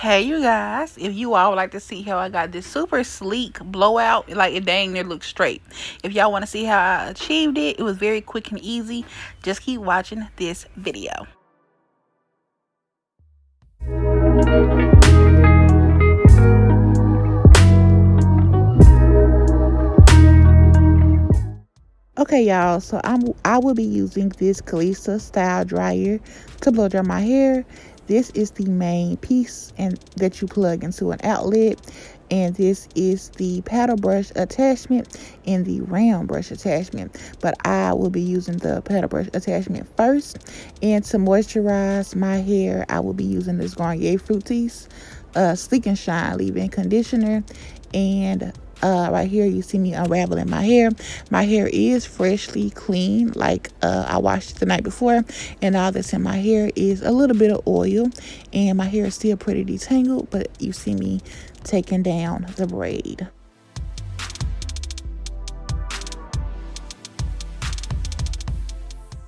Hey you guys, if you all would like to see how I got this super sleek blowout, like it dang near looks straight. If y'all want to see how I achieved it, it was very quick and easy. Just keep watching this video. Okay, y'all, so I will be using this Kalisa style dryer to blow dry my hair. This is the main piece and that you plug into an outlet, and this is the paddle brush attachment and the round brush attachment. But I will be using the paddle brush attachment first, and to moisturize my hair, I will be using this Garnier Fructis Sleek and Shine leave-in conditioner. And right here you see me unraveling my hair. My hair is freshly clean, like I washed it the night before, and all that's in my hair is a little bit of oil, and my hair is still pretty detangled, but you see me taking down the braid.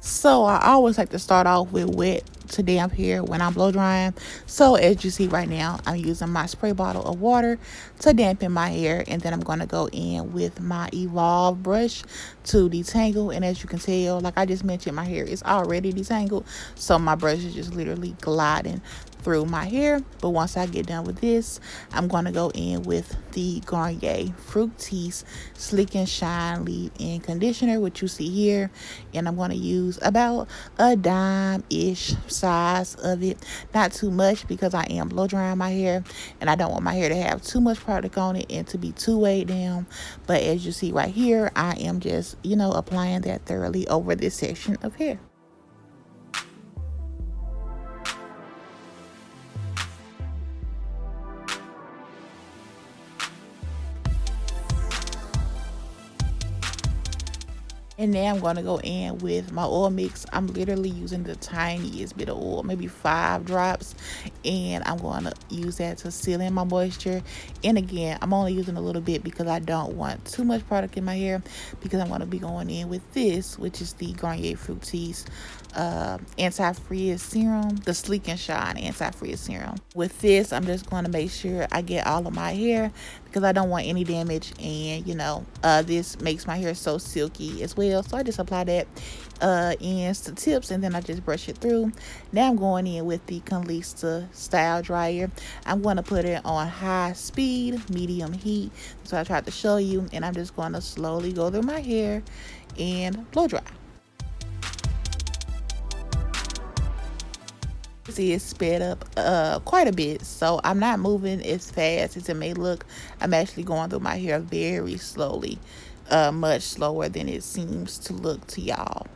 So I always like to start off with wet to damp hair when I'm blow drying. So as you see right now, I'm using my spray bottle of water to dampen my hair, and then I'm going to go in with my Evolve brush to detangle. And as you can tell, like I just mentioned, my hair is already detangled, so my brush is just literally gliding through my hair. But once I get done with this, I'm going to go in with the Garnier Fructis Sleek and Shine leave-in conditioner, which you see here, and I'm going to use about a dime-ish size of it, not too much, because I am blow drying my hair and I don't want my hair to have too much product on it and to be too weighed down. But as you see right here, I am just applying that thoroughly over this section of hair. And now I'm going to go in with my oil mix. I'm literally using the tiniest bit of oil, maybe 5 drops. And I'm going to use that to seal in my moisture. And again, I'm only using a little bit because I don't want too much product in my hair, because I'm going to be going in with this, which is the Garnier Fructis anti-frizz serum, the Sleek and Shine anti-frizz serum. With this, I'm just going to make sure I get all of my hair, because I don't want any damage. And this makes my hair so silky as well, so I just apply that ends to tips, and then I just brush it through. Now I'm going in with the Kalisa style dryer. I'm going to put it on high speed, medium heat, so I tried to show you, and I'm just going to slowly go through my hair and blow dry. This is sped up quite a bit, so I'm not moving as fast as it may look. I'm actually going through my hair very slowly, much slower than it seems to look to y'all.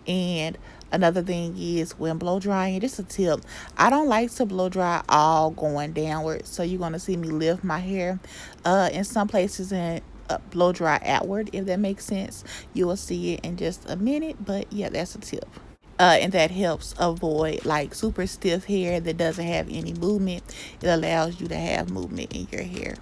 And another thing is, when blow drying, just a tip, I don't like to blow dry all going downward, so you're going to see me lift my hair in some places and blow dry outward, if that makes sense. You will see it in just a minute, but yeah, that's a tip. And that helps avoid like super stiff hair that doesn't have any movement. It allows you to have movement in your hair.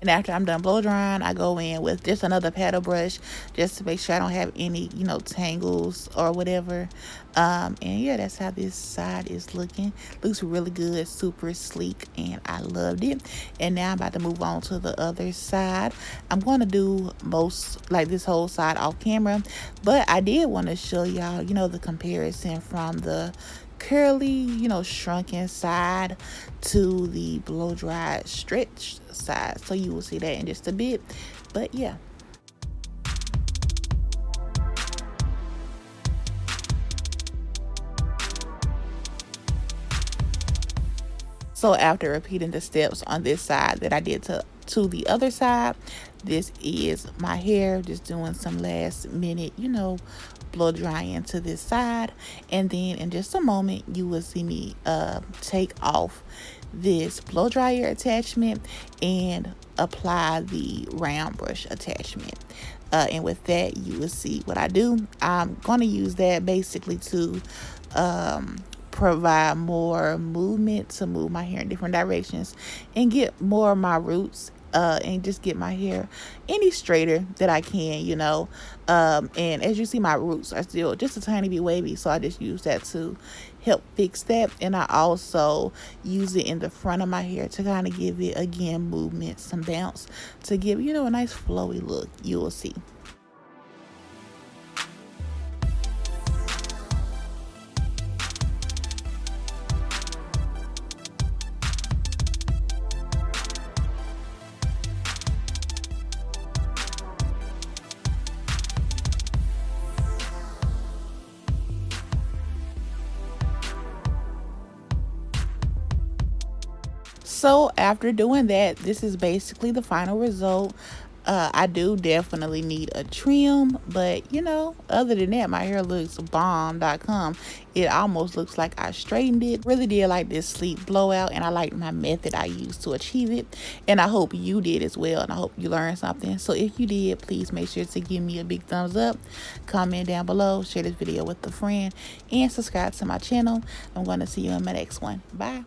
And after I'm done blow drying, I go in with just another paddle brush, just to make sure I don't have any, tangles or whatever. And yeah, that's how this side is looking. Looks really good, super sleek, and I loved it. And now I'm about to move on to the other side. I'm going to do this whole side off camera, but I did want to show y'all, the comparison from the curly, shrunken side to the blow dried stretched side. So you will see that in just a bit, but yeah. So after repeating the steps on this side that I did to the other side, this is my hair, just doing some last minute, blow drying to this side. And then in just a moment, you will see me take off this blow dryer attachment and apply the round brush attachment. And with that, you will see what I do. I'm going to use that basically to provide more movement, to move my hair in different directions and get more of my roots and just get my hair any straighter that I can, you know. And as you see, my roots are still just a tiny bit wavy, so I just use that to help fix that. And I also use it in the front of my hair to kind of give it, again, movement, some bounce, to give, you know, a nice flowy look. You will see. So after doing that, this is basically the final result. I do definitely need a trim, but you know, other than that, my hair looks bomb.com. It almost looks like I straightened it. Really did like this sleek blowout, and I like my method I used to achieve it. And I hope you did as well, and I hope you learned something. So if you did, please make sure to give me a big thumbs up, comment down below, share this video with a friend, and subscribe to my channel. I'm going to see you in my next one. Bye.